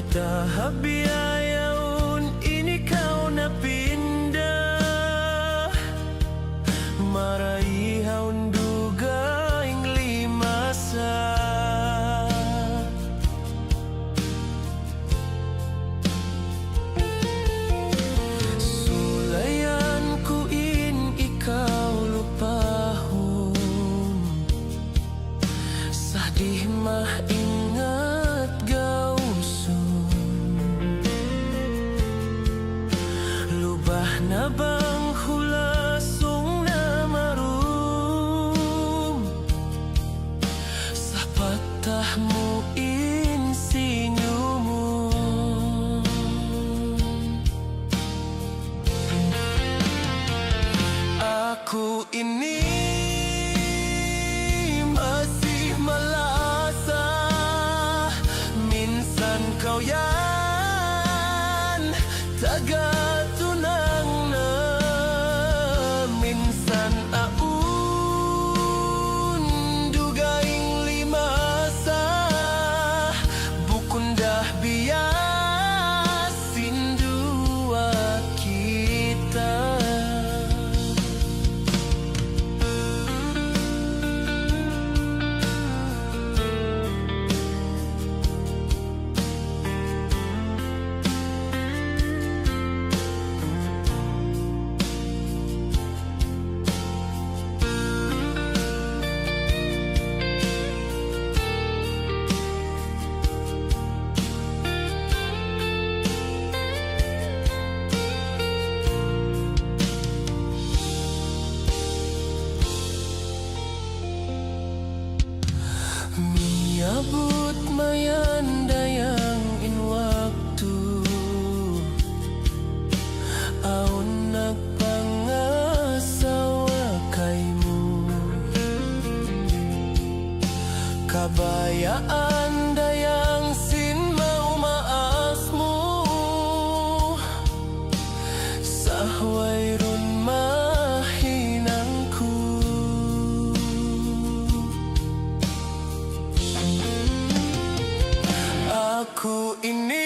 Tahap biayaun ini kau na pindah, marai haun duga ing limasa. Sulayan ku in ikaw lupahon, sadih mah ingat gausun. Lubah na bang hulasong na marum, sa patahmu insinyumun. Aku ini masih malasa, minsan kau yan tagatunang na, minsan aun dugaing limasa, bukundah biasin dua kita. Miabot mayandayang in waktu, aon nagpangasawa kaymo. Kabayaan dayang sin maumaas mo, sa wayron mahinangku. Aku ini